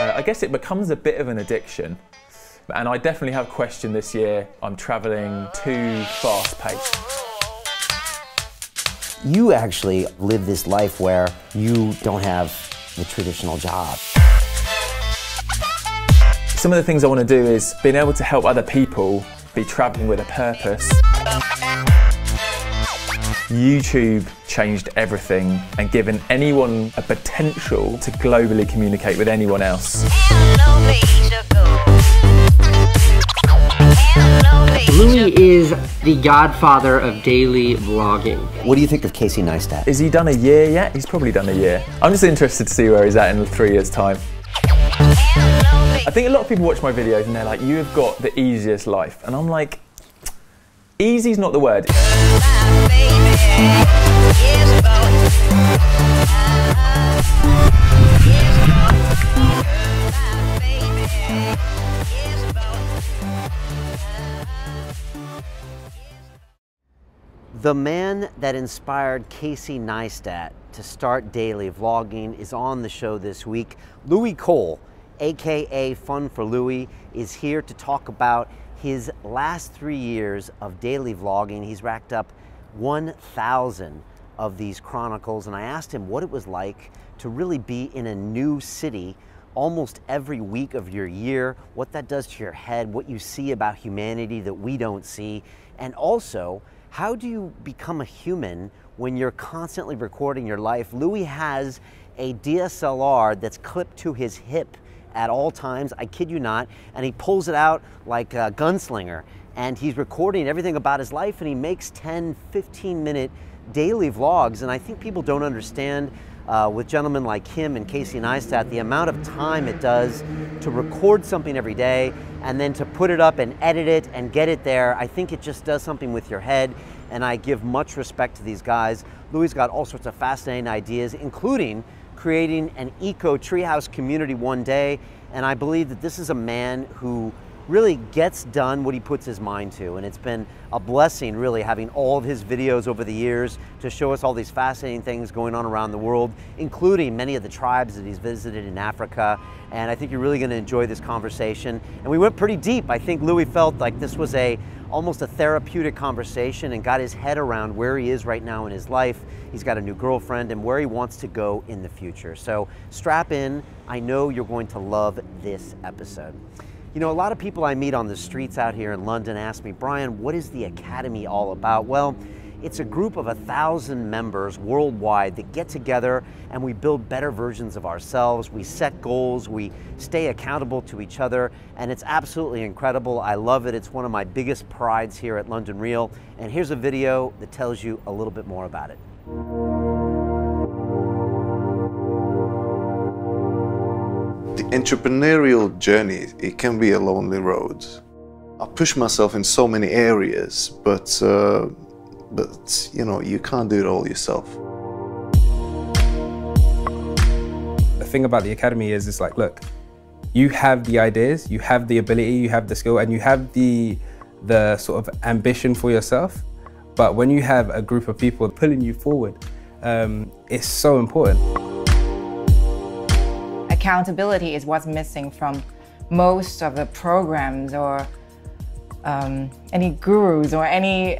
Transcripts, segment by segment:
I guess it becomes a bit of an addiction. And I definitely have questioned this year, I'm traveling too fast-paced. You actually live this life where you don't have the traditional job. Some of the things I want to do is being able to help other people be traveling with a purpose. YouTube changed everything and given anyone a potential to globally communicate with anyone else. Louis is the godfather of daily vlogging. What do you think of Casey Neistat? Has he done a year yet? He's probably done a year. I'm just interested to see where he's at in 3 years' time. I think a lot of people watch my videos and they're like, you have got the easiest life. And I'm like, easy's not the word. The man that inspired Casey Neistat to start daily vlogging is on the show this week. Louis Cole, AKA Fun for Louis, is here to talk about his last 3 years of daily vlogging. He's racked up 1,000 of these chronicles, and I asked him what it was like to really be in a new city almost every week of your year, what that does to your head, what you see about humanity that we don't see, and also, how do you become a human when you're constantly recording your life? Louis has a DSLR that's clipped to his hip at all times, I kid you not, and he pulls it out like a gunslinger, and he's recording everything about his life, and he makes 10, 15-minute daily vlogs, and I think people don't understand with gentlemen like him and Casey Neistat, the amount of time it does to record something every day and then to put it up and edit it and get it there. I think it just does something with your head, and I give much respect to these guys. Louis got all sorts of fascinating ideas, including creating an eco treehouse community one day, and I believe that this is a man who really gets done what he puts his mind to, and it's been a blessing really having all of his videos over the years to show us all these fascinating things going on around the world, including many of the tribes that he's visited in Africa, and I think you're really going to enjoy this conversation. And we went pretty deep. I think Louis felt like this was almost a therapeutic conversation and got his head around where he is right now in his life. He's got a new girlfriend and where he wants to go in the future. So strap in. I know you're going to love this episode. You know, a lot of people I meet on the streets out here in London ask me, Brian, what is the Academy all about? Well, it's a group of 1,000 members worldwide that get together and we build better versions of ourselves. We set goals, we stay accountable to each other, and it's absolutely incredible. I love it. It's one of my biggest prides here at London Real. And here's a video that tells you a little bit more about it. The entrepreneurial journey, it can be a lonely road. I push myself in so many areas, but you know, you can't do it all yourself. The thing about the Academy is, it's like, look, you have the ideas, you have the ability, you have the skill, and you have the sort of ambition for yourself. But when you have a group of people pulling you forward, it's so important. Accountability is what's missing from most of the programs or any gurus or any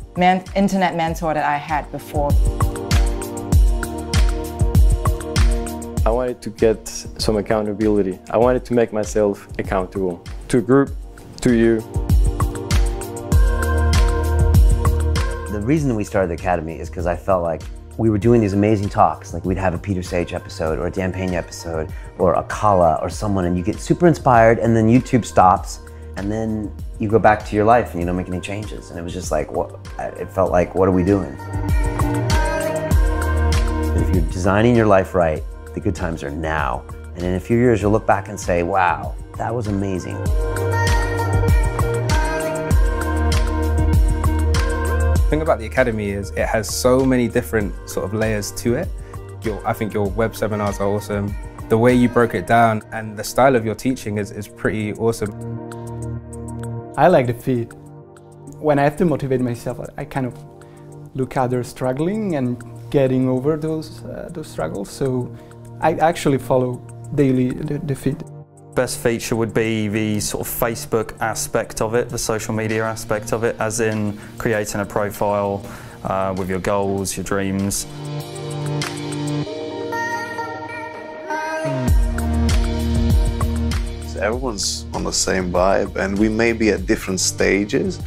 internet mentor that I had before. I wanted to get some accountability. I wanted to make myself accountable to a group, to you. The reason we started the Academy is because I felt like we were doing these amazing talks, like we'd have a Peter Sage episode or a Dan Pena episode or a Kala or someone, and you get super inspired, and then YouTube stops, and then you go back to your life and you don't make any changes. And it was just like, what? It felt like, what are we doing? If you're designing your life right, the good times are now. And in a few years, you'll look back and say, wow, that was amazing. The thing about the Academy is it has so many different sort of layers to it. I think your web seminars are awesome. The way you broke it down and the style of your teaching is pretty awesome. I like the feed. When I have to motivate myself, I kind of look at others struggling and getting over those struggles. So I actually follow daily the feed. Best feature would be the sort of Facebook aspect of it, the social media aspect of it, as in creating a profile with your goals, your dreams. Everyone's on the same vibe, and we may be at different stages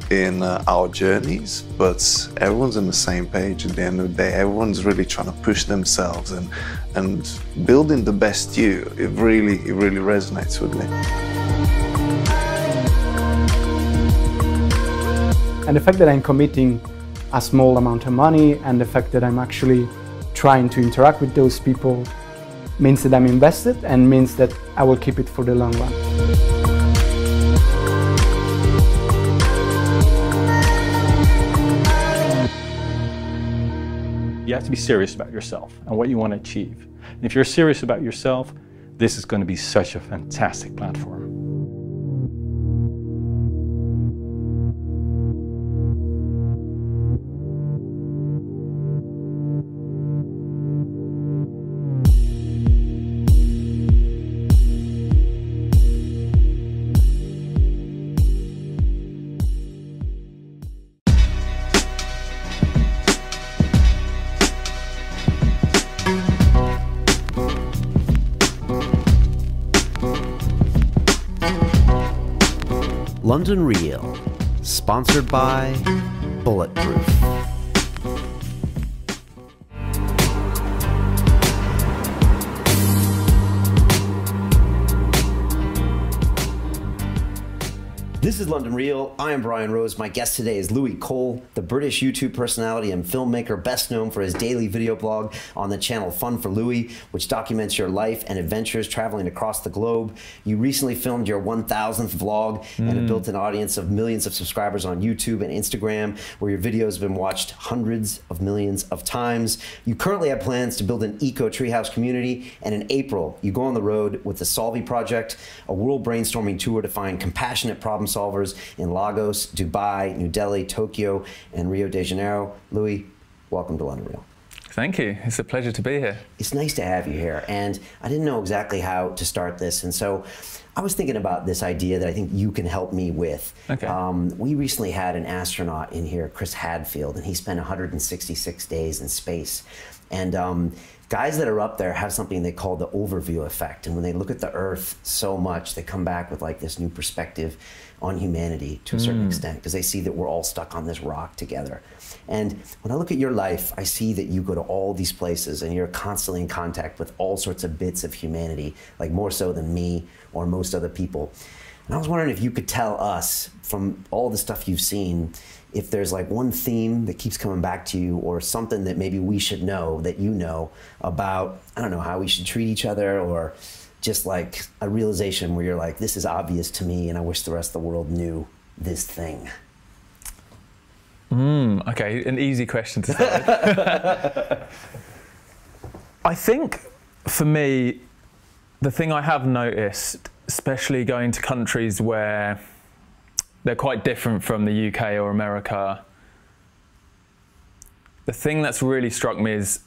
in our journeys, but everyone's on the same page at the end of the day. Everyone's really trying to push themselves and building the best you. It really resonates with me. And the fact that I'm committing a small amount of money and the fact that I'm actually trying to interact with those people means that I'm invested and means that I will keep it for the long run. You have to be serious about yourself and what you want to achieve. And if you're serious about yourself, this is going to be such a fantastic platform. London Real, sponsored by Bulletproof. This is London Real. I am Brian Rose. My guest today is Louis Cole, the British YouTube personality and filmmaker best known for his daily video blog on the channel Fun for Louis, which documents your life and adventures traveling across the globe. You recently filmed your 1000th vlog and have built an audience of millions of subscribers on YouTube and Instagram, where your videos have been watched hundreds of millions of times. You currently have plans to build an eco treehouse community, and in April, you go on the road with the Solvi Project, a world brainstorming tour to find compassionate problem solvers in Lagos, Dubai, New Delhi, Tokyo, and Rio de Janeiro. Louis, welcome to London Real. Thank you. It's a pleasure to be here. It's nice to have you here, and I didn't know exactly how to start this, and so I was thinking about this idea that I think you can help me with. Okay. We recently had an astronaut in here, Chris Hadfield, and he spent 166 days in space. And guys that are up there have something they call the overview effect, and when they look at the Earth so much, they come back with like this new perspective on humanity to a certain extent, because they see that we're all stuck on this rock together. And when I look at your life, I see that you go to all these places and you're constantly in contact with all sorts of bits of humanity, like more so than me or most other people. And I was wondering if you could tell us, from all the stuff you've seen, if there's like one theme that keeps coming back to you, or something that maybe we should know that you know about, I don't know, how we should treat each other, or just like a realization where you're like, this is obvious to me and I wish the rest of the world knew this thing. Okay, an easy question to start with. I think for me, the thing I have noticed, especially going to countries where they're quite different from the UK or America, the thing that's really struck me is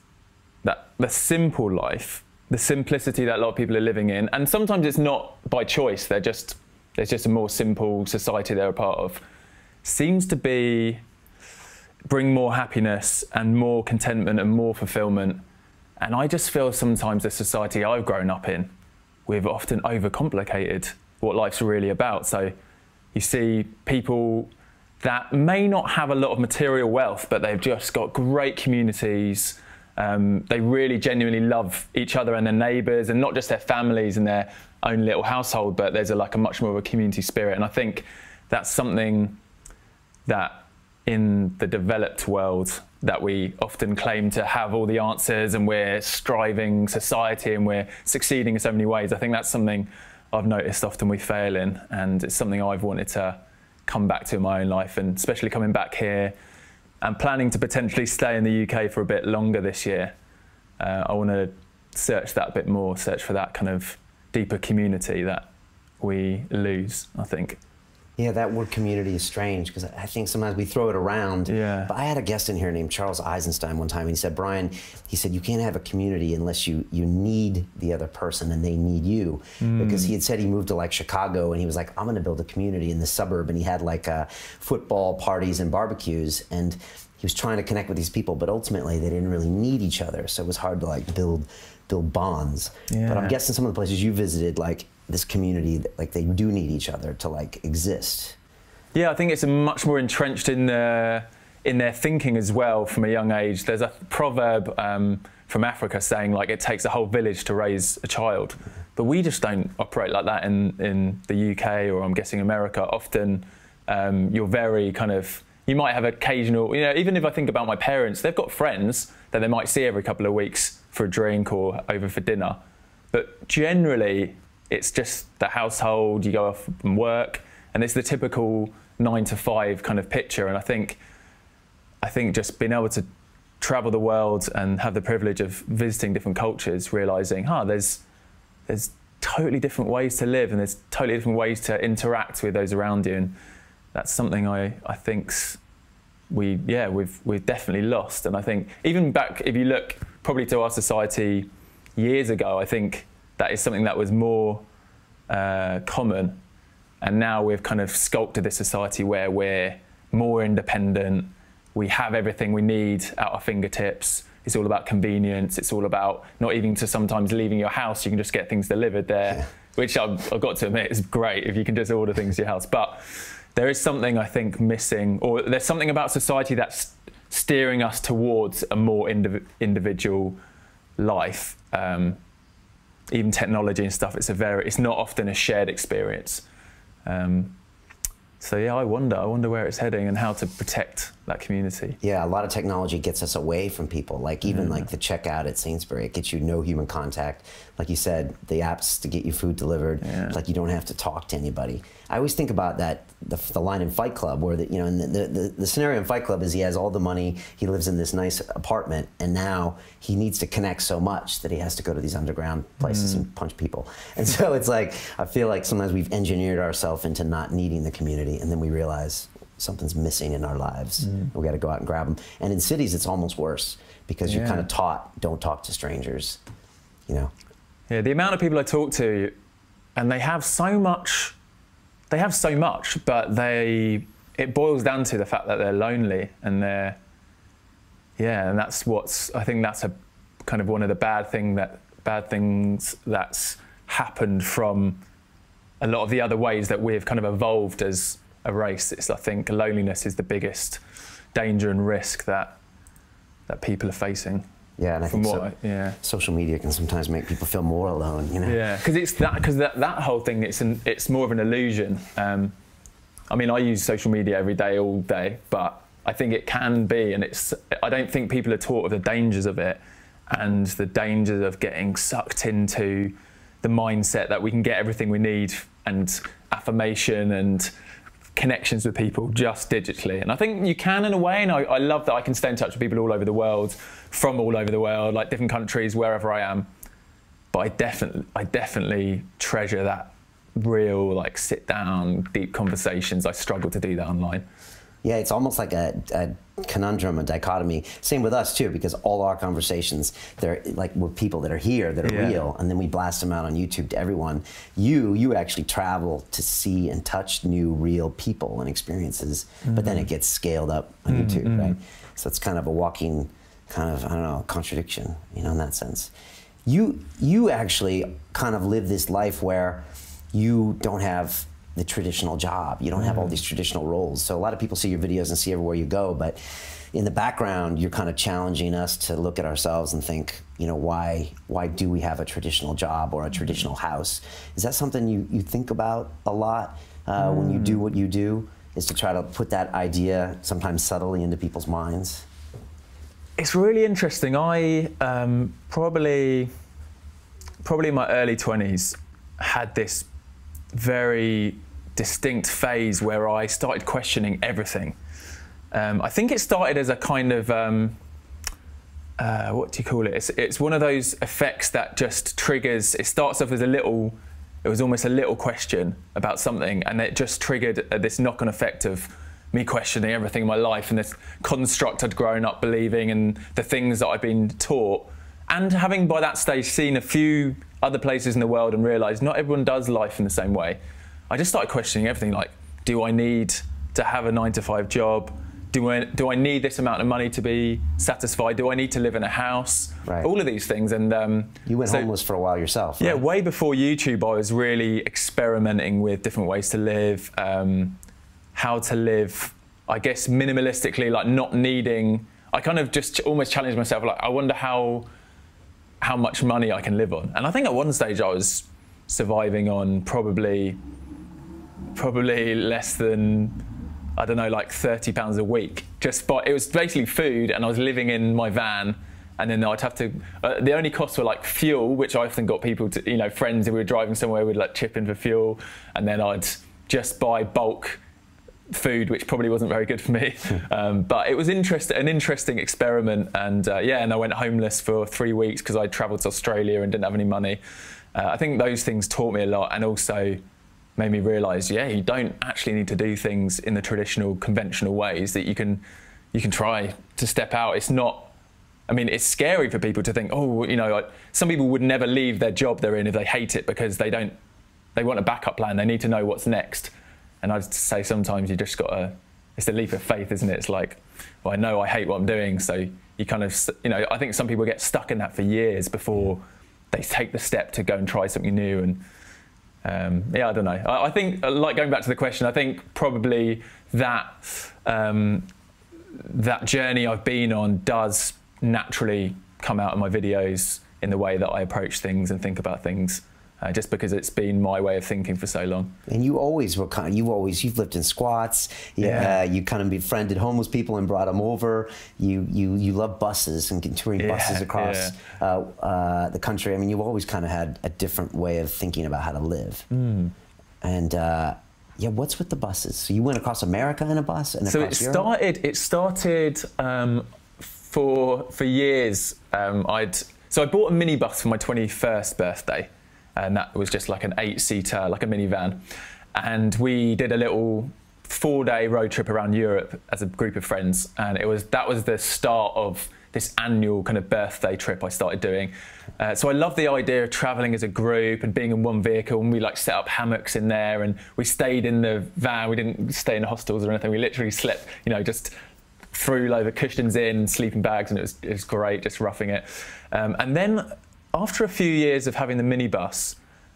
that the simple life, the simplicity that a lot of people are living in, and sometimes it's not by choice, there's just a more simple society they're a part of, seems to bring more happiness and more contentment and more fulfillment. And I just feel sometimes the society I've grown up in, we've often overcomplicated what life's really about. So you see people that may not have a lot of material wealth, but they've just got great communities. They really genuinely love each other and their neighbours, and not just their families and their own little household, but there's a much more of a community spirit. And I think that's something that in the developed world that we often claim to have all the answers, and we're striving society and we're succeeding in so many ways. I think that's something I've noticed often we fail in, and it's something I've wanted to come back to in my own life, and especially coming back here and planning to potentially stay in the UK for a bit longer this year. I want to search that a bit more, search for that kind of deeper community that we lose, I think. Yeah, that word community is strange because I think sometimes we throw it around. Yeah. But I had a guest in here named Charles Eisenstein one time, and he said, Brian, he said, you can't have a community unless you need the other person and they need you. Because he had said he moved to like Chicago and he was like, I'm going to build a community in the suburb, and he had like football parties and barbecues, and he was trying to connect with these people, but ultimately they didn't really need each other, so it was hard to like build bonds. Yeah. But I'm guessing some of the places you visited, like this community, like they do need each other to like exist. Yeah, I think it's much more entrenched in their thinking as well from a young age. There's a proverb from Africa saying like it takes a whole village to raise a child, but we just don't operate like that in the UK, or I'm guessing America. Often you're very kind of, you might have occasional, you know, even if I think about my parents, they've got friends that they might see every couple of weeks for a drink or over for dinner, but generally it's just the household, you go off and work, and it's the typical 9 to 5 kind of picture. And I think just being able to travel the world and have the privilege of visiting different cultures, realizing, there's totally different ways to live, and there's totally different ways to interact with those around you. And that's something I think we've definitely lost. And I think even back, if you look probably to our society years ago, I think that is something that was more common, and now we've kind of sculpted this society where we're more independent, we have everything we need at our fingertips. It's all about convenience, it's all about not even to sometimes leaving your house, you can just get things delivered there, which I've got to admit is great if you can just order things to your house. But there is something I think missing, or there's something about society that's steering us towards a more individual life. Even technology and stuff, it's not often a shared experience. So yeah, I wonder where it's heading and how to protect that community. Yeah, a lot of technology gets us away from people. Like even like the checkout at Sainsbury, it gets you no human contact. Like you said, the apps to get you food delivered, like you don't have to talk to anybody. I always think about that, the line in Fight Club where and the scenario in Fight Club is he has all the money, he lives in this nice apartment, and now he needs to connect so much that he has to go to these underground places and punch people. And so it's like, I feel like sometimes we've engineered ourselves into not needing the community, and then we realize something's missing in our lives. We got to go out and grab them. And in cities, it's almost worse because you're kind of taught, don't talk to strangers, you know? Yeah, the amount of people I talk to, and they have so much, but it boils down to the fact that they're lonely, and and I think that's a kind of one of the bad things that's happened from a lot of the other ways that we've kind of evolved as a race. I think loneliness is the biggest danger and risk that people are facing. Yeah, and I think social media can sometimes make people feel more alone, you know? Yeah, because that whole thing, it's more of an illusion. I mean, I use social media every day, all day, but I think it can be, and I don't think people are taught of the dangers of it and the dangers of getting sucked into the mindset that we can get everything we need and affirmation and connections with people just digitally. And I think you can in a way, and I love that I can stay in touch with people all over the world, from all over the world, like different countries, wherever I am. But I definitely treasure that real, like, sit down, deep conversations. I struggle to do that online. Yeah, it's almost like a conundrum, a dichotomy. Same with us too, because all our conversations, they're like with people that are here, that are real, and then we blast them out on YouTube to everyone. You actually travel to see and touch new real people and experiences, but then it gets scaled up on YouTube, right? So it's kind of a walking kind of, I don't know, contradiction, you know, in that sense. You actually kind of live this life where you don't have the traditional job. You don't have all these traditional roles. So a lot of people see your videos and see everywhere you go, but in the background, you're kind of challenging us to look at ourselves and think, you know, why do we have a traditional job or a traditional house? Is that something you think about a lot when you do what you do, is to try to put that idea sometimes subtly into people's minds? It's really interesting. I probably in my early 20s had this very distinct phase where I started questioning everything. I think it started as a kind of, what do you call it? It's one of those effects that just triggers, it starts off as a little it was almost a little question about something, and it just triggered this knock-on effect of me questioning everything in my life and this construct I'd grown up believing and the things that I'd been taught. And having by that stage seen a few other places in the world and realised not everyone does life in the same way, I just started questioning everything, like, do I need to have a 9-to-5 job? Do I need this amount of money to be satisfied? Do I need to live in a house? Right. All of these things. And you went homeless for a while yourself, right? Yeah, way before YouTube, I was really experimenting with different ways to live, how to live, I guess, minimalistically, like not needing. I kind of just almost challenged myself, like, I wonder how much money I can live on. And I think at one stage I was surviving on probably less than, I don't know, like £30 a week. It was basically food, and I was living in my van, and then I'd have to, the only costs were like fuel, which I often got people to, you know, friends, if we were driving somewhere, we'd like chip in for fuel, and then I'd just buy bulk food, which probably wasn't very good for me. But it was an interesting experiment, and yeah, and I went homeless for 3 weeks because I travelled to Australia and didn't have any money. I think those things taught me a lot, and also made me realise, yeah, you don't actually need to do things in the traditional, conventional ways, that you can try to step out. It's not, I mean, it's scary for people to think, oh, you know, like, some people would never leave their job they're in if they hate it, because they want a backup plan, they need to know what's next. And I'd say sometimes you just it's a leap of faith, isn't it? It's like, well, I know I hate what I'm doing, so you kind of, you know, I think some people get stuck in that for years before they take the step to go and try something new. And yeah, I don't know. I think, like, going back to the question, I think probably that that journey I've been on does naturally come out of my videos in the way that I approach things and think about things. Just because it's been my way of thinking for so long. And you always were you've lived in squats. You kind of befriended homeless people and brought them over. You love buses and touring buses across the country. I mean, you've always kind of had a different way of thinking about how to live. And yeah, what's with the buses? So you went across America in a bus, and across Europe? It started for years. So I bought a minibus for my 21st birthday. And that was just like an 8-seater, like a minivan. And we did a little 4-day road trip around Europe as a group of friends. And that was the start of this annual kind of birthday trip I started doing. So I love the idea of traveling as a group and being in one vehicle, and we like set up hammocks in there, and we stayed in the van. We didn't stay in hostels or anything. We literally slept, you know, just threw like the cushions in, sleeping bags, and it was great, just roughing it. And then after a few years of having the minibus,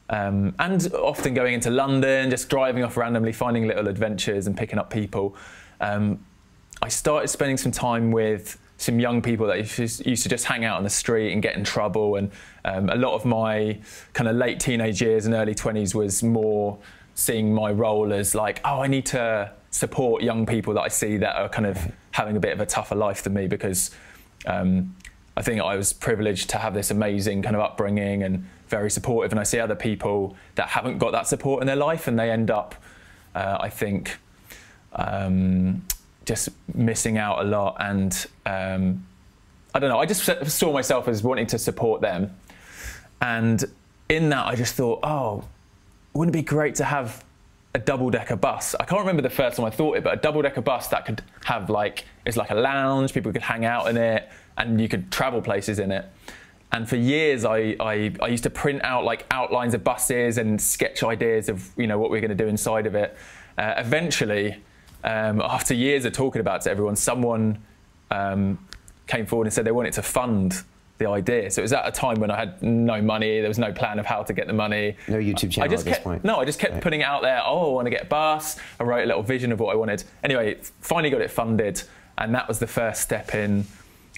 and often going into London, just driving off randomly, finding little adventures and picking up people, I started spending some time with some young people that used to just hang out on the street and get in trouble. And a lot of my kind of late teenage years and early 20s was more seeing my role as like, oh, I need to support young people that I see that are kind of having a bit of a tougher life than me, because I think I was privileged to have this amazing kind of upbringing and very supportive, and I see other people that haven't got that support in their life, and they end up, I think, just missing out a lot. And I don't know, I just saw myself as wanting to support them. And in that, I just thought, oh, wouldn't it be great to have a double-decker bus? I can't remember the first time I thought it, but a double-decker bus that could have like, it's like a lounge, people could hang out in it, and you could travel places in it. And for years, I used to print out like outlines of buses and sketch ideas of, you know, what we're going to do inside of it. Eventually, after years of talking about it to everyone, someone came forward and said they wanted to fund the idea. So it was at a time when I had no money, there was no plan of how to get the money. No YouTube channel at this point. No, I just kept putting it out there, oh, I want to get a bus. I wrote a little vision of what I wanted. Anyway, finally got it funded, and that was the first step in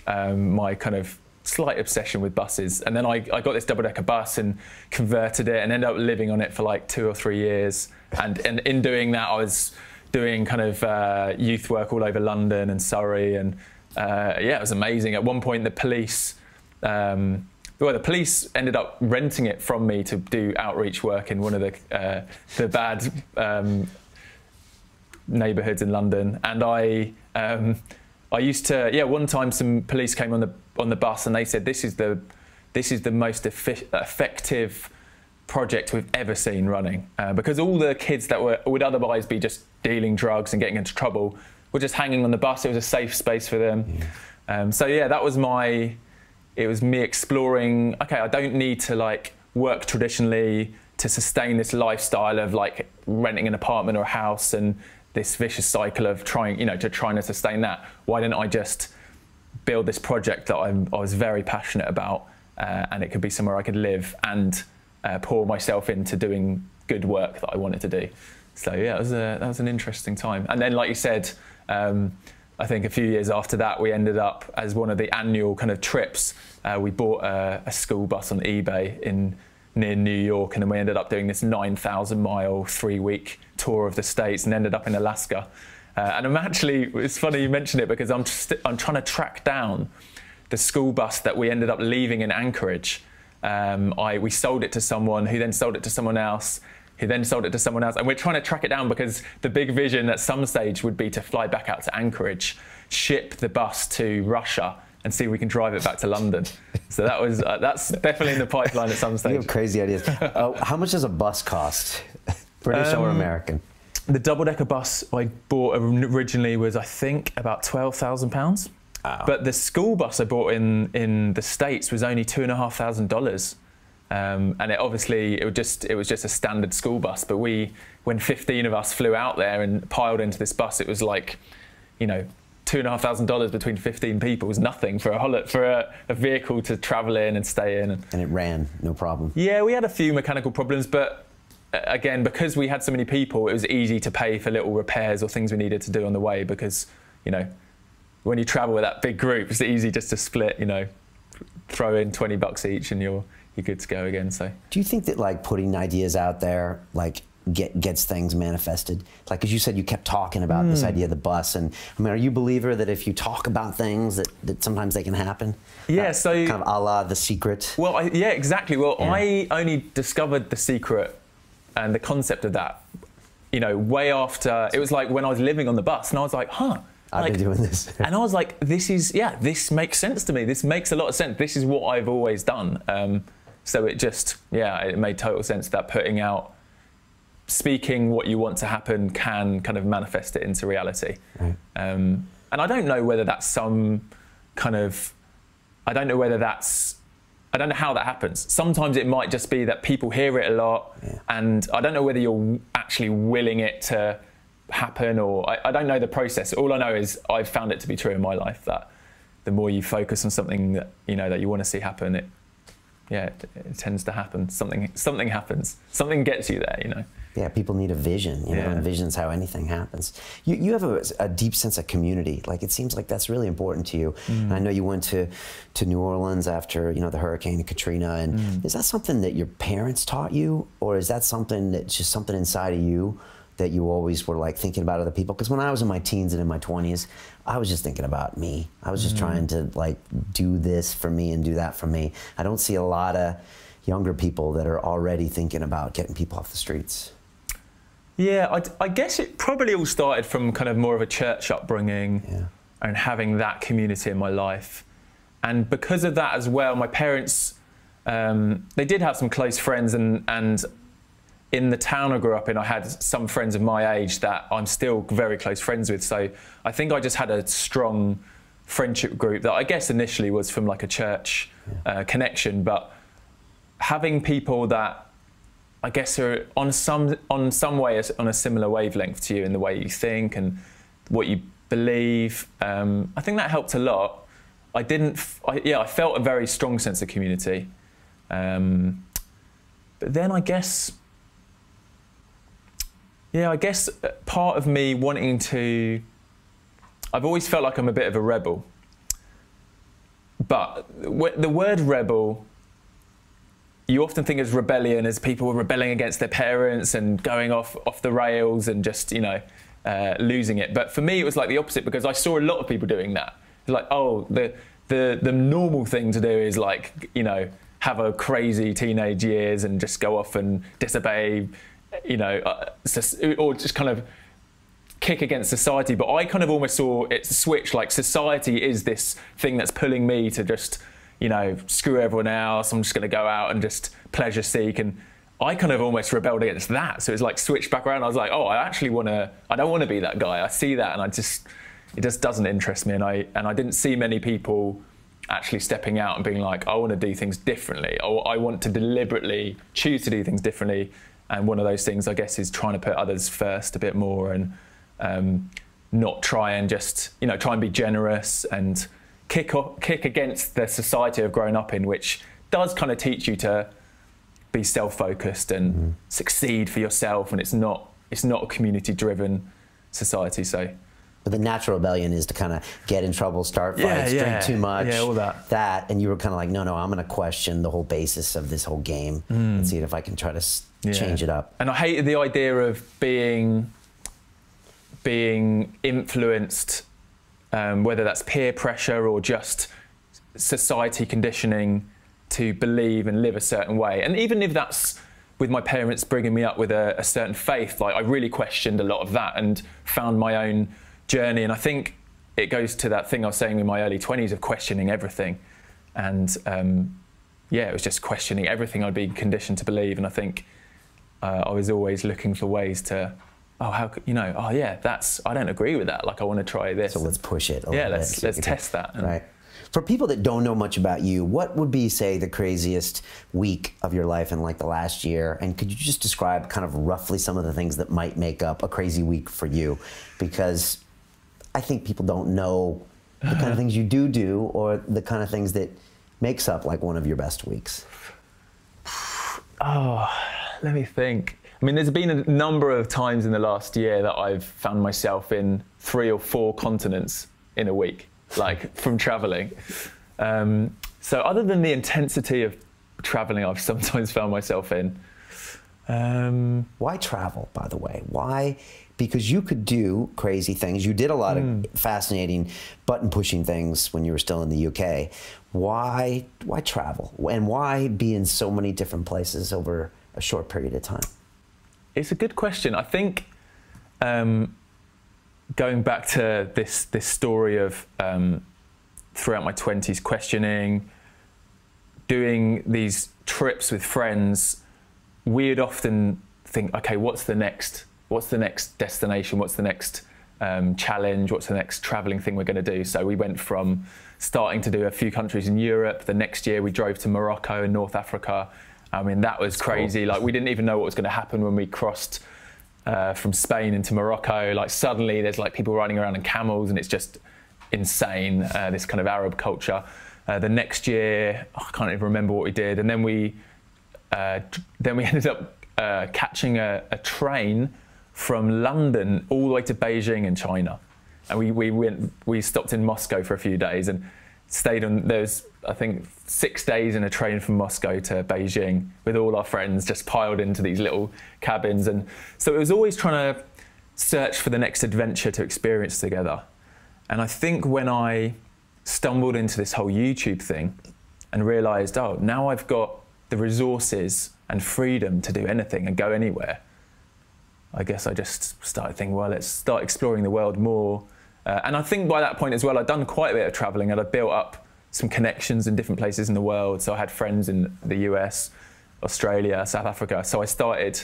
my kind of slight obsession with buses. And then I got this double-decker bus and converted it and ended up living on it for like 2 or 3 years. And in doing that, I was doing kind of youth work all over London and Surrey, and yeah, it was amazing. At one point, the police ended up renting it from me to do outreach work in one of the bad neighbourhoods in London. And I used to, yeah, one time some police came on the bus and they said, this is the most effective project we've ever seen running, because all the kids that would otherwise be just dealing drugs and getting into trouble were just hanging on the bus. It was a safe space for them. So yeah, that was it was me exploring, okay, I don't need to like work traditionally to sustain this lifestyle of like renting an apartment or a house and this vicious cycle of trying to sustain that. Why didn't I just build this project that I was very passionate about, and it could be somewhere I could live and pour myself into doing good work that I wanted to do. So yeah, that was an interesting time. And then, like you said, I think a few years after that, we ended up as one of the annual kind of trips. We bought a school bus on eBay near New York, and then we ended up doing this 9,000-mile, 3-week tour of the States, and ended up in Alaska. And it's funny you mention it, because I'm trying to track down the school bus that we ended up leaving in Anchorage. We sold it to someone who then sold it to someone else, who then sold it to someone else. And we're trying to track it down because the big vision at some stage would be to fly back out to Anchorage, ship the bus to Russia, and see if we can drive it back to London. So that's definitely in the pipeline at some stage. You have crazy ideas. How much does a bus cost? British or American? The double-decker bus I bought originally was, I think, about £12,000. Wow. But the school bus I bought in the States was only $2,500. And it was just a standard school bus. But when 15 of us flew out there and piled into this bus, it was like, $2,500 between 15 people was nothing for a vehicle to travel in and stay in. And it ran, no problem. Yeah, we had a few mechanical problems, but again, because we had so many people, it was easy to pay for little repairs or things we needed to do on the way, because, when you travel with that big group, it's easy just to split, throw in $20 each and you're good to go again. So do you think that like putting ideas out there gets things manifested? Like, as you said, you kept talking about this idea of the bus, and I mean, are you a believer that if you talk about things that sometimes they can happen? Yeah, so kind of a la The Secret. Well, yeah, exactly. Well, yeah. I only discovered The Secret and the concept of that, way after. It was like when I was living on the bus, and I was like, huh. I've been doing this. And I was like, this makes sense to me. This makes a lot of sense. This is what I've always done. So it made total sense that speaking what you want to happen can kind of manifest it into reality. Right. And I don't know whether that's I don't know how that happens. Sometimes it might just be that people hear it a lot, and I don't know whether you're actually willing it to happen, or I don't know the process. All I know is I've found it to be true in my life, that the more you focus on something that that you want to see happen, it tends to happen. Something happens. Something gets you there, Yeah, people need a vision, and vision's how anything happens. You have a deep sense of community. Like, it seems like that's really important to you. And I know you went to New Orleans after, the hurricane and Katrina, and is that something that your parents taught you, or is that something that's just something inside of you that you always were like thinking about other people? Because when I was in my teens and in my 20s, I was just thinking about me. I was just trying to like do this for me and do that for me. I don't see a lot of younger people that are already thinking about getting people off the streets. Yeah, I guess it probably all started from kind of more of a church upbringing and having that community in my life. And because of that as well, my parents, they did have some close friends, and in the town I grew up in, I had some friends of my age that I'm still very close friends with. So I think I just had a strong friendship group that I guess initially was from like a church connection, but having people that I guess are on some way on a similar wavelength to you in the way you think and what you believe. I think that helped a lot. I felt a very strong sense of community. But then I guess part of me wanting to, I've always felt like I'm a bit of a rebel. But the word rebel, you often think as rebellion as people rebelling against their parents and going off the rails and just, losing it. But for me, it was like the opposite, because I saw a lot of people doing that. Like, oh, the normal thing to do is like, have a crazy teenage years and just go off and disobey, or just kind of kick against society. But I kind of almost saw it switch, like society is this thing that's pulling me to just, screw everyone else. I'm just going to go out and just pleasure seek. And I kind of almost rebelled against that. So it's like switched back around. I was like, oh, I don't want to be that guy. I see that, and it just doesn't interest me. And I didn't see many people actually stepping out and being like, I want to do things differently. Or I want to deliberately choose to do things differently. And one of those things, I guess, is trying to put others first a bit more, and not try and just, try and be generous and kick against the society I've grown up in, which does kind of teach you to be self-focused and succeed for yourself, and it's not a community-driven society. So, but the natural rebellion is to kind of get in trouble, start fights, drink too much, all that. And you were kind of like, no, I'm going to question the whole basis of this whole game and see if I can try to change it up. And I hated the idea of being influenced, whether that's peer pressure or just society conditioning to believe and live a certain way. And even if that's with my parents bringing me up with a certain faith, like I really questioned a lot of that and found my own journey. And I think it goes to that thing I was saying in my early 20s of questioning everything. And it was just questioning everything I'd been conditioned to believe. And I think I was always looking for ways to, I don't agree with that. Like, I want to try this. So let's push it. Let's test that. Right. For people that don't know much about you, what would be, say, the craziest week of your life in like the last year? And could you just describe kind of roughly some of the things that might make up a crazy week for you? Because I think people don't know the kind of things you do or the kind of things that makes up like one of your best weeks. Oh, let me think. I mean, there's been a number of times in the last year that I've found myself in 3 or 4 continents in a week, like from traveling. So other than the intensity of traveling I've sometimes found myself in. Why travel, by the way? Why? Because you could do crazy things. You did a lot of fascinating button-pushing things when you were still in the UK. Why travel? And why be in so many different places over a short period of time? It's a good question. I think going back to this story of throughout my 20s questioning, doing these trips with friends, we'd often think, okay, what's the next destination? What's the next challenge? What's the next traveling thing we're going to do? So we went from starting to do a few countries in Europe. The next year we drove to Morocco and North Africa. I mean, that was crazy. Like, we didn't even know what was going to happen when we crossed from Spain into Morocco. Like, suddenly there's like people riding around on camels, and it's just insane, this kind of Arab culture. The next year, I can't even remember what we did. And then we ended up catching a train from London all the way to Beijing in China. And we stopped in Moscow for a few days and stayed on, there's, I think, 6 days in a train from Moscow to Beijing with all our friends just piled into these little cabins. And so it was always trying to search for the next adventure to experience together. And I think when I stumbled into this whole YouTube thing and realized, oh, now I've got the resources and freedom to do anything and go anywhere, I guess I just started thinking, well, let's start exploring the world more. And I think by that point as well, I'd done quite a bit of traveling and I'd built up some connections in different places in the world. So I had friends in the US, Australia, South Africa. So I started,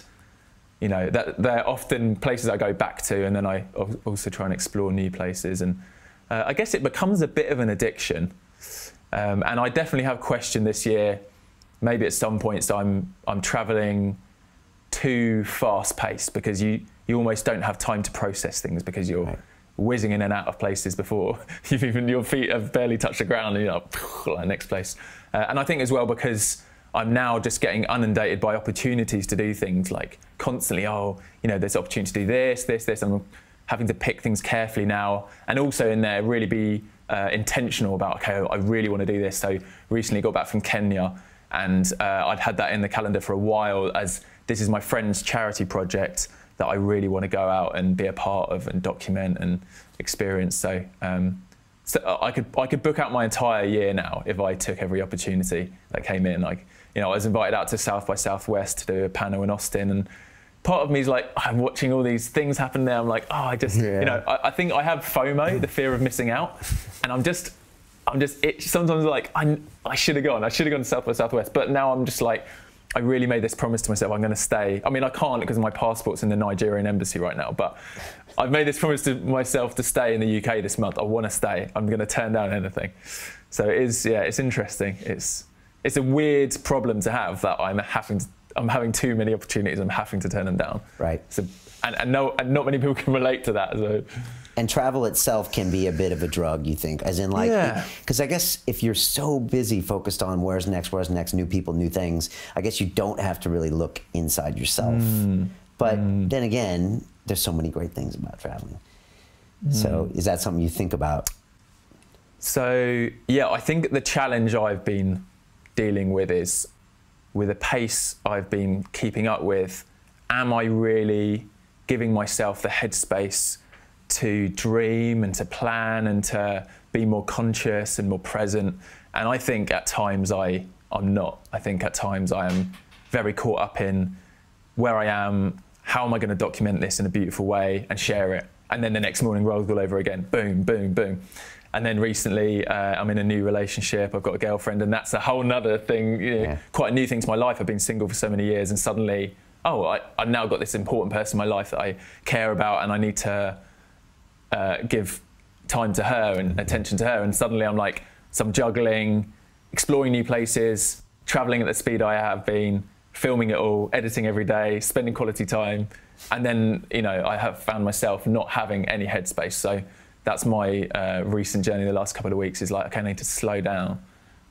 they're often places I go back to, and then I also try and explore new places. And I guess it becomes a bit of an addiction. And I definitely have questioned this year, maybe at some points I'm traveling too fast paced because you almost don't have time to process things because you're whizzing in and out of places before your feet have barely touched the ground, and you're like, next place. And I think as well because I'm now just getting inundated by opportunities to do things, like constantly, there's opportunity to do this. I'm having to pick things carefully now, and also in there really be intentional about, okay, I really want to do this. So recently got back from Kenya, and I'd had that in the calendar for a while as this is my friend's charity project that I really want to go out and be a part of and document and experience. So, I could book out my entire year now if I took every opportunity that came in. Like, I was invited out to South by Southwest to do a panel in Austin, and part of me is like, I'm watching all these things happen there. I'm like, I think I have FOMO, the fear of missing out, and I'm just sometimes like I should have gone to South by Southwest, but now I'm just like, I really made this promise to myself, I'm going to stay. I mean, I can't because my passport's in the Nigerian embassy right now, but I've made this promise to myself to stay in the UK this month. I want to stay. I'm going to turn down anything. So it is, yeah, it's interesting. It's a weird problem to have, that I'm having too many opportunities. I'm having to turn them down. Right. So, and not many people can relate to that. So. And travel itself can be a bit of a drug, you think? As in, like, because I guess if you're so busy focused on where's next, new people, new things, I guess you don't have to really look inside yourself. But then again, there's so many great things about traveling. So is that something you think about? So, yeah, I think the challenge I've been dealing with is, with the pace I've been keeping up with, am I really giving myself the headspace to dream and to plan and to be more conscious and more present? And I think at times I'm not. I think at times I am very caught up in where I am, how am I going to document this in a beautiful way and share it? And then the next morning rolls all over again, boom, boom, boom. And then recently I'm in a new relationship, I've got a girlfriend, and that's a whole nother thing, you know, quite a new thing to my life. I've been single for so many years, and suddenly, I've now got this important person in my life that I care about, and I need to give time to her and attention to her. And suddenly I'm like, so I'm juggling, exploring new places, traveling at the speed I have been, filming it all, editing every day, spending quality time. And then, you know, I have found myself not having any headspace. So that's my recent journey the last couple of weeks, is like, okay, I need to slow down.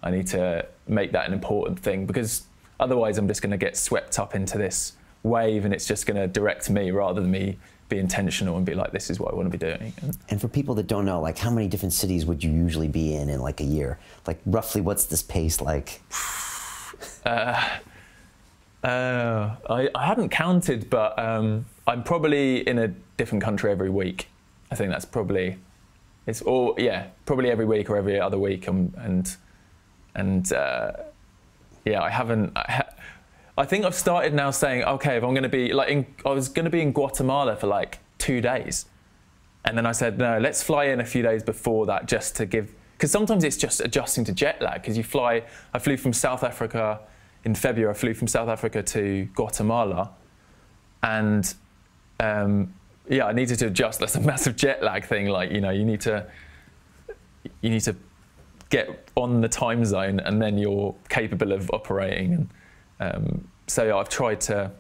I need to make that an important thing, because otherwise I'm just going to get swept up into this wave, and it's just going to direct me rather than me be intentional and be like, this is what I want to be doing. And for people that don't know, like, how many different cities would you usually be in like a year? Like, roughly, what's this pace like? I hadn't counted, but I'm probably in a different country every week. I think that's probably, it's all, yeah, probably every week or every other week. Yeah, I haven't, I think I've started now saying, okay, if I'm going to be, like, I was going to be in Guatemala for like 2 days. And then I said, no, let's fly in a few days before that, just to give, because sometimes it's just adjusting to jet lag, because I flew from South Africa in February, I flew from South Africa to Guatemala, and yeah, I needed to adjust. That's a massive jet lag thing. Like, you know, you need to get on the time zone, and then you're capable of operating. And so yeah, I've tried to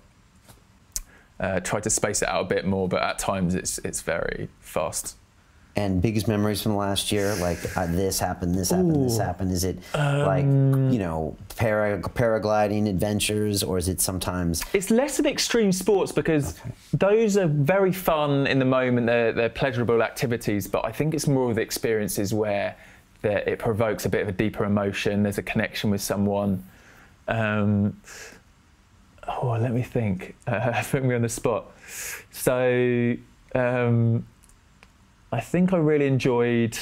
space it out a bit more, but at times it's very fast. And biggest memories from the last year, like this happened, this happened, this happened. Is it like, you know, paragliding adventures, or is it sometimes? It's less of extreme sports, because those are very fun in the moment. They're pleasurable activities, but I think it's more of the experiences where it provokes a bit of a deeper emotion. There's a connection with someone. Let me think. Put me on the spot. So. I think I really enjoyed,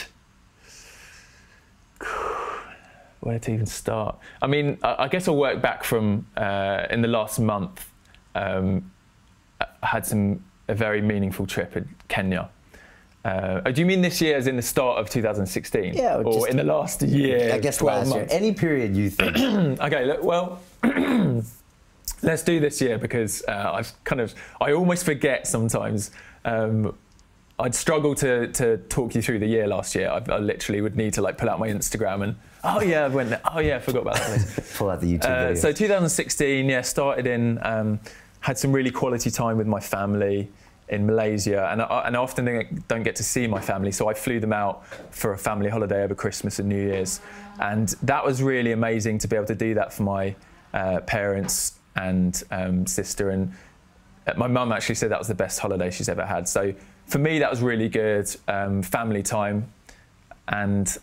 where to even start? I mean, I guess I'll work back from, in the last month, I had a very meaningful trip in Kenya. Do you mean this year as in the start of 2016? Yeah. Or in the last year, I guess 12 last months? year. Any period you think. Okay, look, well, let's do this year, because I almost forget sometimes. I'd struggle to talk you through the year last year. I literally would need to like pull out my Instagram and, oh yeah, I went there. Oh yeah, I forgot about that place. Pull out the YouTube videos. So 2016, yeah, started in, had some really quality time with my family in Malaysia, and I often don't get to see my family, so I flew them out for a family holiday over Christmas and New Year's, and that was really amazing to be able to do that for my parents and sister, and my mum actually said that was the best holiday she's ever had. So for me, that was really good, family time. And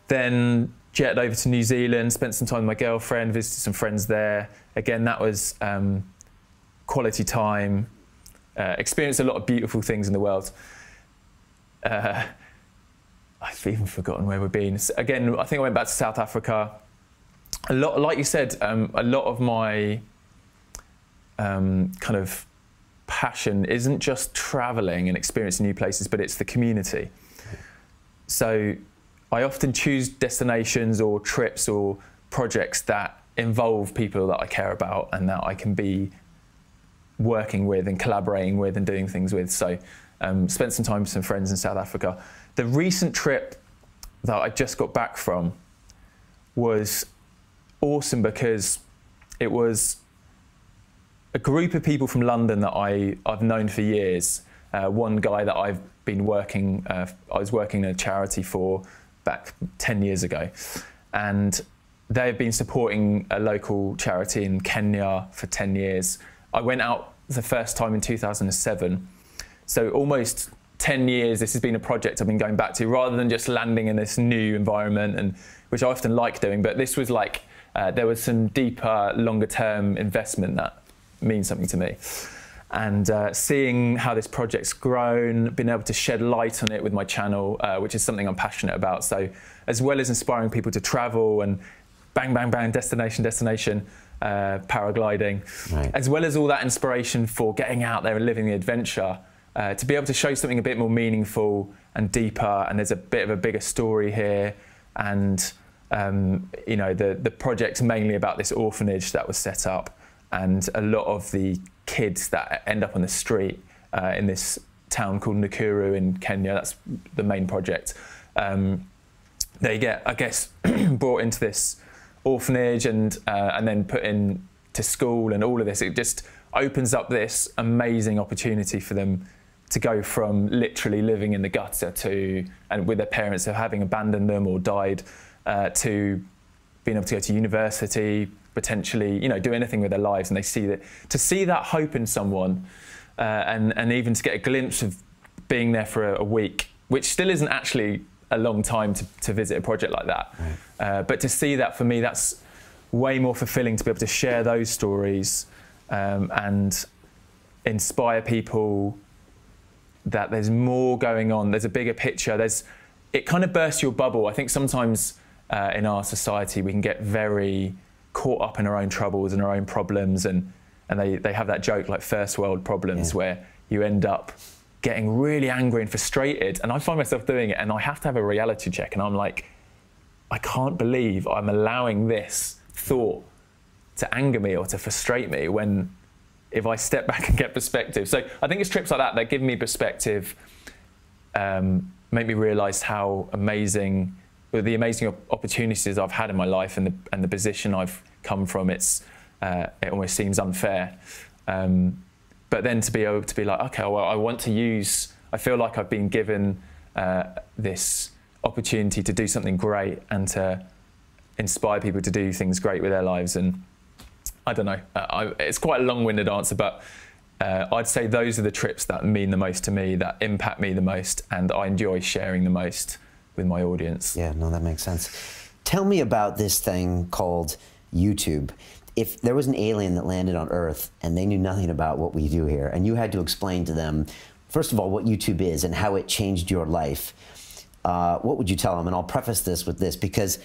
then jetted over to New Zealand, spent some time with my girlfriend, visited some friends there. Again, that was quality time, experienced a lot of beautiful things in the world. I've even forgotten where we've been. Again, I think I went back to South Africa. A lot, like you said, a lot of my kind of passion isn't just traveling and experiencing new places, but it's the community. So I often choose destinations or trips or projects that involve people that I care about and that I can be working with and collaborating with and doing things with. So spent some time with some friends in South Africa. The recent trip that I just got back from was awesome because it was a group of people from London that I've known for years. One guy that I've been working, I was working in a charity for back 10 years ago. And they've been supporting a local charity in Kenya for 10 years. I went out the first time in 2007. So almost 10 years, this has been a project I've been going back to rather than just landing in this new environment, and which I often like doing. But this was like, there was some deeper, longer term investment that means something to me. And seeing how this project's grown, being able to shed light on it with my channel, which is something I'm passionate about. So as well as inspiring people to travel and bang, bang, bang, destination, paragliding, right, as well as all that inspiration for getting out there and living the adventure, to be able to show something a bit more meaningful and deeper, and there's a bit of a bigger story here. And you know, the project's mainly about this orphanage that was set up, and a lot of the kids that end up on the street in this town called Nakuru in Kenya, that's the main project. They get, I guess, brought into this orphanage and then put in to school and all of this. It just opens up this amazing opportunity for them to go from literally living in the gutter to, and with their parents having abandoned them or died, to being able to go to university, potentially, you know, do anything with their lives. And they see that, to see that hope in someone, and even to get a glimpse of being there for a week, which still isn't actually a long time to visit a project like that. Right. But to see that, for me, that's way more fulfilling, to be able to share those stories and inspire people that there's more going on, there's a bigger picture. It kind of bursts your bubble. I think sometimes in our society we can get very caught up in our own troubles and our own problems, and they have that joke like first world problems, yeah, where you end up getting really angry and frustrated, and I find myself doing it, and I have to have a reality check, and I'm like, I can't believe I'm allowing this thought to anger me or to frustrate me, when if I step back and get perspective. So I think it's trips like that that give me perspective, make me realise how amazing, the amazing opportunities I've had in my life, and the position I've come from. It almost seems unfair. But then to be able to be like, okay, well, I want to use, I feel like I've been given this opportunity to do something great and to inspire people to do things great with their lives. And I don't know, it's quite a long-winded answer, but I'd say those are the trips that mean the most to me, that impact me the most, and I enjoy sharing the most with my audience. Yeah, no, that makes sense. Tell me about this thing called YouTube. If there was an alien that landed on Earth and they knew nothing about what we do here, and you had to explain to them, first of all, what YouTube is and how it changed your life, what would you tell them? And I'll preface this with this, because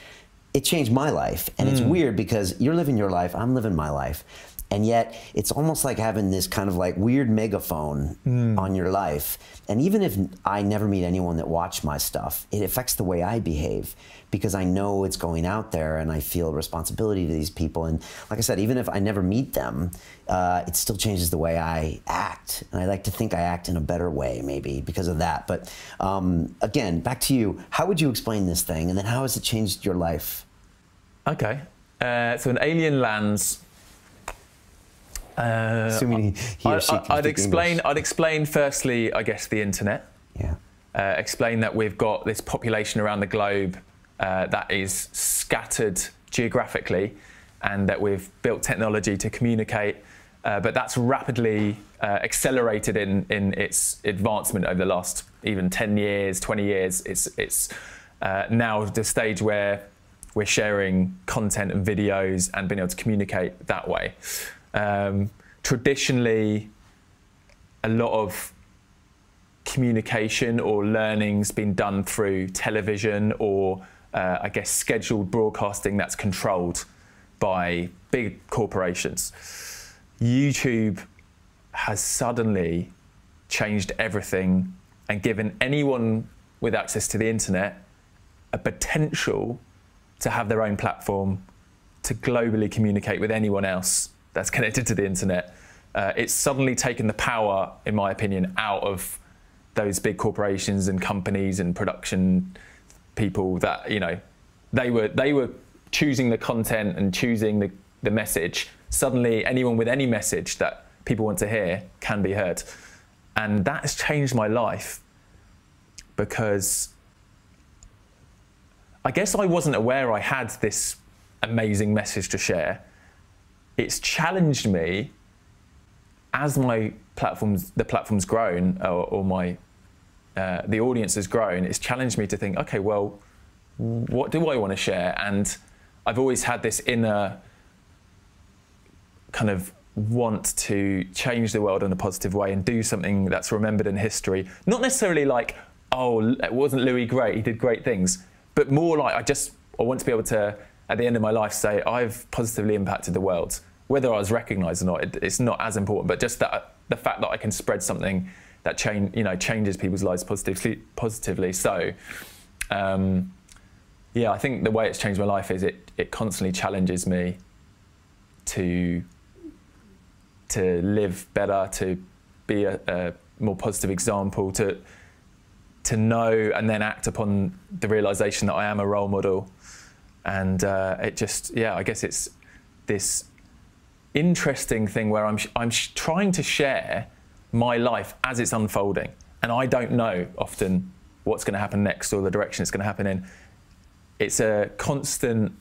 it changed my life. And it's weird because you're living your life, I'm living my life. And yet it's almost like having this kind of like weird megaphone on your life. And even if I never meet anyone that watched my stuff, it affects the way I behave, because I know it's going out there and I feel responsibility to these people. And like I said, even if I never meet them, it still changes the way I act. And I like to think I act in a better way, maybe because of that. But again, back to you. How would you explain this thing? And then how has it changed your life? Okay. So an alien lands. Assuming he or she I'd explain firstly, I guess, the internet. Yeah. Explain that we've got this population around the globe that is scattered geographically, and that we've built technology to communicate, but that's rapidly accelerated in its advancement over the last even 10 years, 20 years. It's now the stage where we're sharing content and videos and being able to communicate that way. Traditionally, a lot of communication or learning's been done through television or, I guess, scheduled broadcasting that's controlled by big corporations. YouTube has suddenly changed everything and given anyone with access to the internet a potential to have their own platform to globally communicate with anyone else that's connected to the internet. It's suddenly taken the power, in my opinion, out of those big corporations and companies and production people that, you know, they were choosing the content and choosing the message. Suddenly anyone with any message that people want to hear can be heard. And that has changed my life, because I guess I wasn't aware I had this amazing message to share. It's challenged me as the platform's grown, or the audience has grown. It's challenged me to think, okay, well, what do I want to share? And I've always had this inner kind of want to change the world in a positive way and do something that's remembered in history. Not necessarily like, oh, wasn't Louis great? He did great things. But more like, I want to be able to, at the end of my life, say, I've positively impacted the world. Whether I was recognised or not, it's not as important, but just that the fact that I can spread something that changes people's lives positively. So, yeah, I think the way it's changed my life is it constantly challenges me to live better, to be a more positive example, to know and then act upon the realisation that I am a role model. And it just, yeah, I guess it's this interesting thing where I'm trying to share my life as it's unfolding, and I don't know often what's going to happen next or the direction it's going to happen in. It's a constant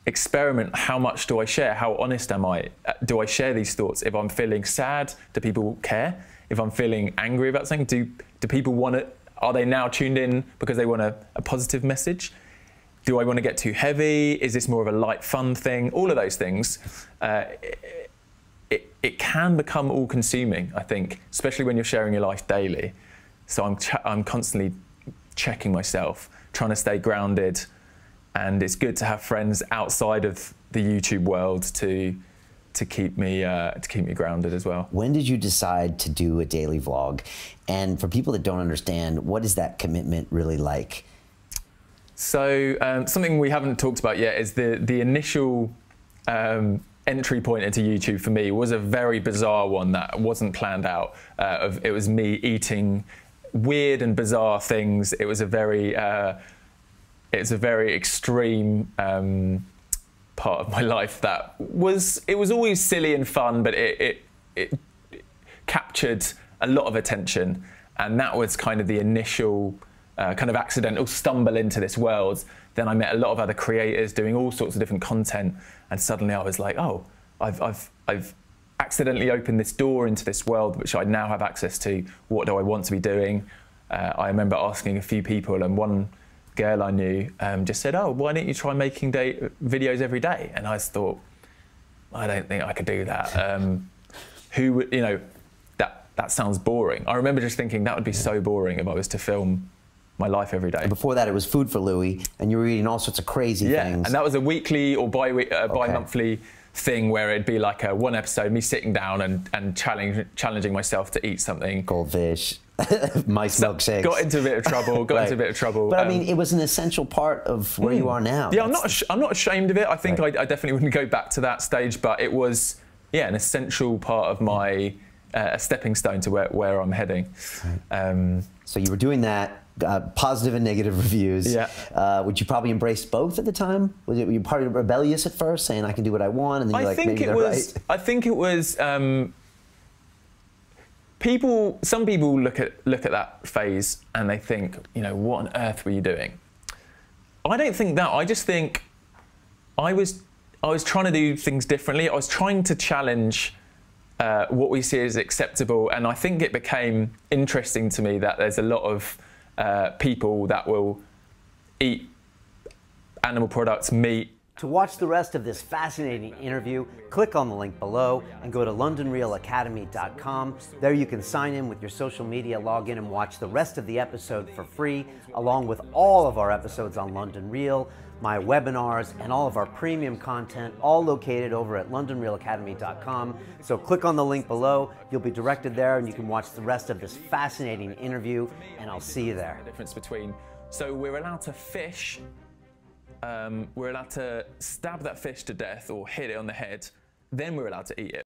experiment. How much do I share? How honest am I? Do I share these thoughts? If I'm feeling sad, do people care? If I'm feeling angry about something, do people want it? Are they now tuned in because they want a positive message? Do I want to get too heavy? Is this more of a light, fun thing? All of those things. It can become all-consuming, I think, especially when you're sharing your life daily. So I'm constantly checking myself, trying to stay grounded, and it's good to have friends outside of the YouTube world to keep me grounded as well. When did you decide to do a daily vlog? And for people that don't understand, what is that commitment really like? So something we haven't talked about yet is the initial entry point into YouTube for me was a very bizarre one that wasn't planned out. It was me eating weird and bizarre things. It was a very extreme part of my life that was always silly and fun, but it captured a lot of attention, and that was kind of the initial kind of accidental stumble into this world. Then I met a lot of other creators doing all sorts of different content, and suddenly I was like, oh, I've accidentally opened this door into this world which I now have access to. What do I want to be doing? I remember asking a few people, and one girl I knew just said, oh, why don't you try making videos every day? And I just thought, I don't think I could do that. Who would, you know, that sounds boring. I remember just thinking that would be so boring if I was to film my life every day. Before that, it was Food for Louis, and you were eating all sorts of crazy things. Yeah, and that was a weekly or bi-monthly thing where it'd be like one episode, me sitting down and challenging myself to eat something. Goldfish, mice milkshakes. Got into a bit of trouble, into a bit of trouble. But I mean, it was an essential part of where you are now. Yeah, I'm not ashamed of it. I think I definitely wouldn't go back to that stage, but it was, yeah, an essential part of my a stepping stone to where I'm heading. Right. So you were doing that, positive and negative reviews. Yeah. Would you probably embrace both at the time? Were you part of rebellious at first, saying I can do what I want, and then you're like, maybe they're right? I think it was. Some people look at that phase and they think, you know, what on earth were you doing? I don't think that. I just think I was trying to do things differently. I was trying to challenge what we see as acceptable, and I think it became interesting to me that there's a lot of people that will eat animal products, meat. To watch the rest of this fascinating interview, click on the link below and go to LondonReelAcademy.com. There you can sign in with your social media, log in and watch the rest of the episode for free, along with all of our episodes on London Reel, my webinars, and all of our premium content, all located over at LondonReelAcademy.com. So click on the link below, you'll be directed there, and you can watch the rest of this fascinating interview, and I'll see you there. The difference between, so we're allowed to fish we're allowed to stab that fish to death or hit it on the head, then we're allowed to eat it.